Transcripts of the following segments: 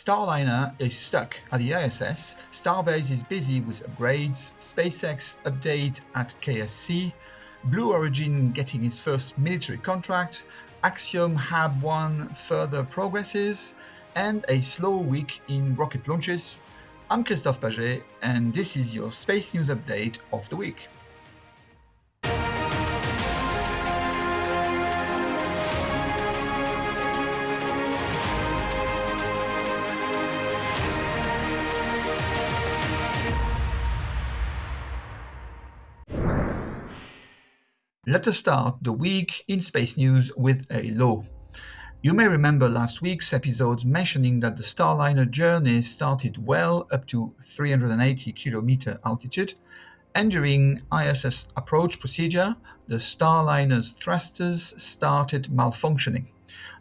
Starliner is stuck at the ISS, Starbase is busy with upgrades, SpaceX update at KSC, Blue Origin getting its first military contract, AXIOM HAB 1 further progresses, and a slow week in rocket launches. I'm Christophe Paget, and this is your space news update of the week. Let us start the week in space news with a low. You may remember last week's episode mentioning that the Starliner journey started well up to 380 km altitude, and during ISS approach procedure, the Starliner's thrusters started malfunctioning.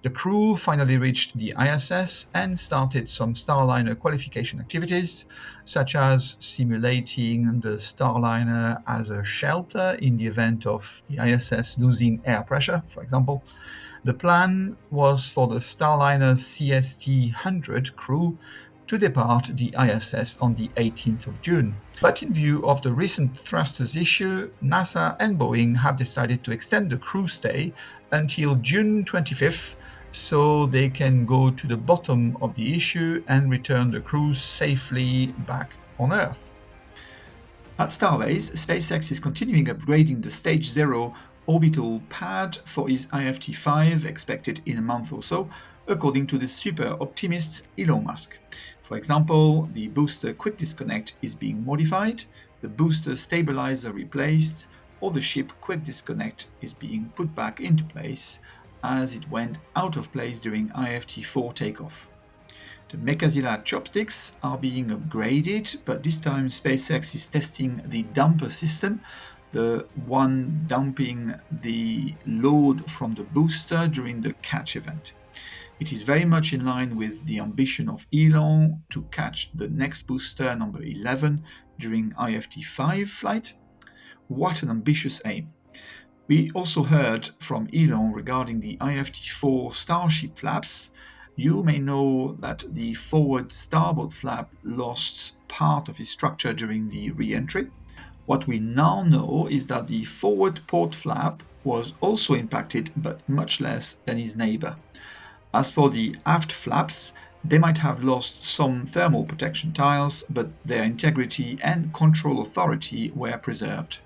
The crew finally reached the ISS and started some Starliner qualification activities, such as simulating the Starliner as a shelter in the event of the ISS losing air pressure, for example. The plan was for the Starliner CST-100 crew to depart the ISS on the 18th of June. But in view of the recent thrusters issue, NASA and Boeing have decided to extend the crew stay until June 25th so they can go to the bottom of the issue and return the crew safely back on Earth. At Starbase, SpaceX is continuing upgrading the Stage 0 orbital pad for its IFT-5 expected in a month or so, according to the super optimist Elon Musk. For example, the booster quick disconnect is being modified, the booster stabilizer replaced, or the ship quick disconnect is being put back into place as it went out of place during IFT-4 takeoff. The Mechazilla chopsticks are being upgraded, but this time SpaceX is testing the dumper system, the one dumping the load from the booster during the catch event. It is very much in line with the ambition of Elon to catch the next booster, number 11, during IFT-5 flight. What an ambitious aim! We also heard from Elon regarding the IFT-4 Starship flaps. You may know that the forward starboard flap lost part of its structure during the re-entry. What we now know is that the forward port flap was also impacted, but much less than its neighbor. As for the aft flaps, they might have lost some thermal protection tiles, but their integrity and control authority were preserved.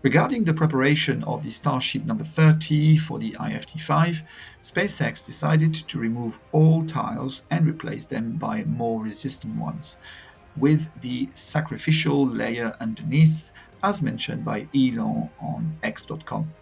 Regarding the preparation of the Starship number 30 for the IFT-5, SpaceX decided to remove all tiles and replace them by more resistant ones, with the sacrificial layer underneath, as mentioned by Elon on X.com.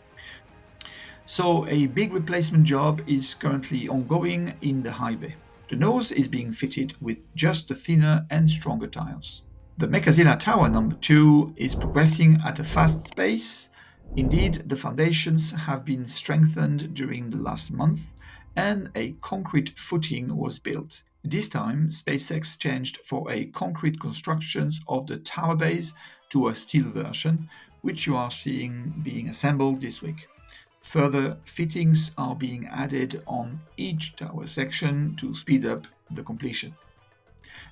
So a big replacement job is currently ongoing in the high bay. The nose is being fitted with just the thinner and stronger tiles. The Mechazilla Tower number 2 is progressing at a fast pace. Indeed, the foundations have been strengthened during the last month and a concrete footing was built. This time, SpaceX changed for a concrete construction of the tower base to a steel version, which you are seeing being assembled this week. Further fittings are being added on each tower section to speed up the completion.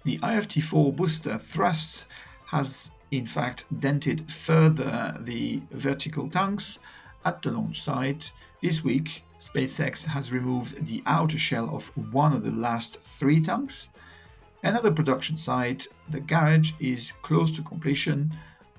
The IFT-4 booster thrusts has in fact dented further the vertical tanks at the launch site. This week, SpaceX has removed the outer shell of one of the last 3 tanks. Another production site, the garage, is close to completion,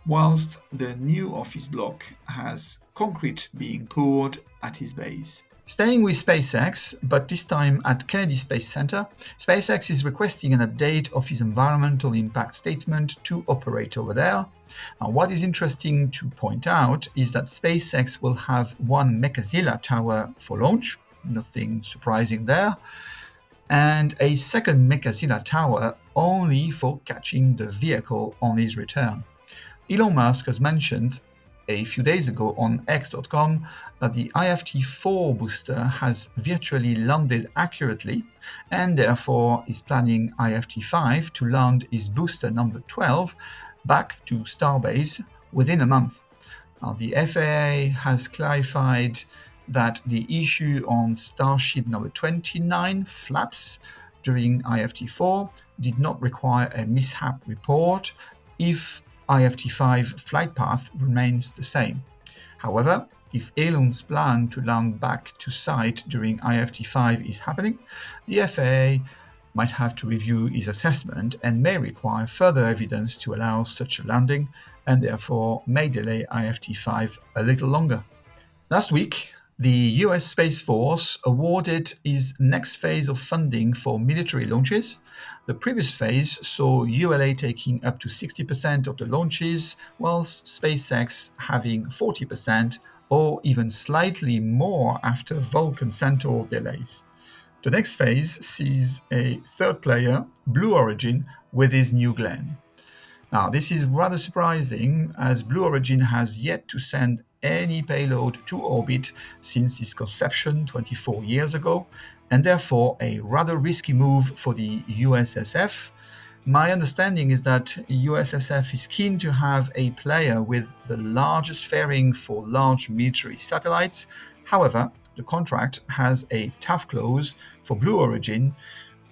whilst the new office block has concrete being poured at its base. Staying with SpaceX, but this time at Kennedy Space Center, SpaceX is requesting an update of its environmental impact statement to operate over there. Now, what is interesting to point out is that SpaceX will have one Mechazilla tower for launch, nothing surprising there, and a second Mechazilla tower only for catching the vehicle on its return. Elon Musk has mentioned a few days ago on X.com that the IFT-4 booster has virtually landed accurately and therefore is planning IFT-5 to land its booster number 12 back to Starbase within a month. Now, the FAA has clarified that the issue on Starship number 29 flaps during IFT4 did not require a mishap report if IFT5 flight path remains the same. However, if Elon's plan to land back to site during IFT5 is happening, the FAA might have to review his assessment and may require further evidence to allow such a landing, and therefore may delay IFT5 a little longer. Last week, the US Space Force awarded its next phase of funding for military launches. The previous phase saw ULA taking up to 60% of the launches, whilst SpaceX having 40% or even slightly more after Vulcan Centaur delays. The next phase sees a third player, Blue Origin, with his New Glenn. Now, this is rather surprising, as Blue Origin has yet to send any payload to orbit since its conception 24 years ago, and therefore a rather risky move for the USSF. My understanding is that USSF is keen to have a player with the largest fairing for large military satellites. However, the contract has a tough clause for Blue Origin,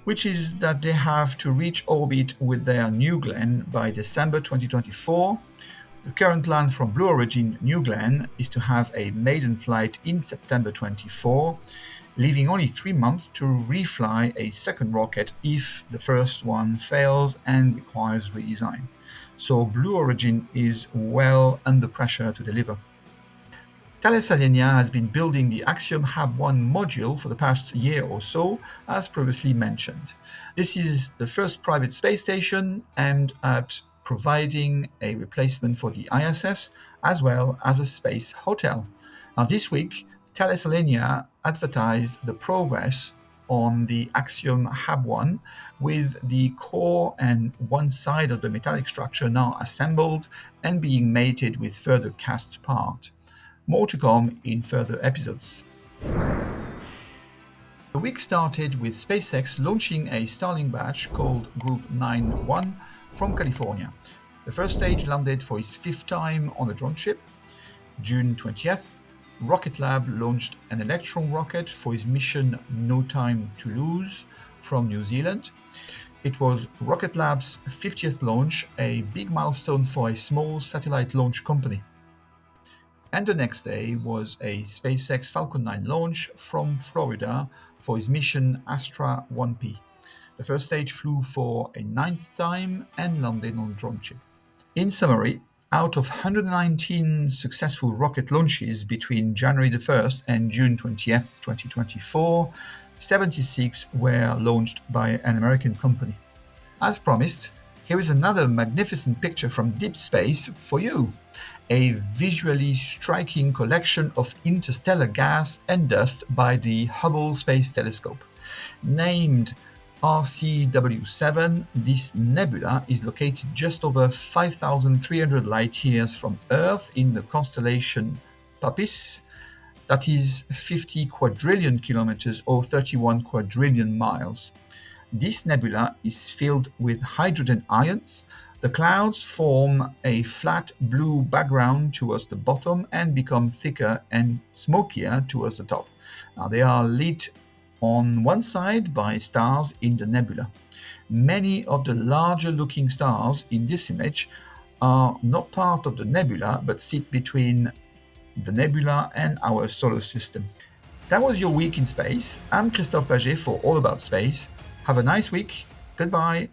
which is that they have to reach orbit with their New Glenn by December 2024. The current plan from Blue Origin New Glenn is to have a maiden flight in September 24, leaving only 3 months to refly a second rocket if the first one fails and requires redesign. So Blue Origin is well under pressure to deliver. Thales Alenia has been building the AXIOM HAB 1 module for the past year or so, as previously mentioned. This is the first private space station aimed at providing a replacement for the ISS, as well as a space hotel. Now, this week, Thales Alenia advertised the progress on the AXIOM HAB 1, with the core and one side of the metallic structure now assembled and being mated with further cast part. More to come in further episodes. The week started with SpaceX launching a Starlink batch called Group 9-1 from California. The first stage landed for its 5th time on the drone ship. June 20th, Rocket Lab launched an Electron rocket for its mission No Time to Lose from New Zealand. It was Rocket Lab's 50th launch, a big milestone for a small satellite launch company. And the next day was a SpaceX Falcon 9 launch from Florida for its mission Astra 1P. The first stage flew for a 9th time and landed on drone ship. In summary, out of 119 successful rocket launches between January the 1st and June 20th, 2024, 76 were launched by an American company. As promised, here is another magnificent picture from deep space for you. A visually striking collection of interstellar gas and dust by the Hubble Space Telescope. Named RCW7, this nebula is located just over 5,300 light-years from Earth in the constellation Puppis, that is 50 quadrillion kilometers or 31 quadrillion miles. This nebula is filled with hydrogen ions. The clouds form a flat blue background towards the bottom and become thicker and smokier towards the top. Now, they are lit on one side by stars in the nebula. Many of the larger looking stars in this image are not part of the nebula but sit between the nebula and our solar system. That was your week in space. I'm Christophe Paget for All About Space. Have a nice week. Goodbye.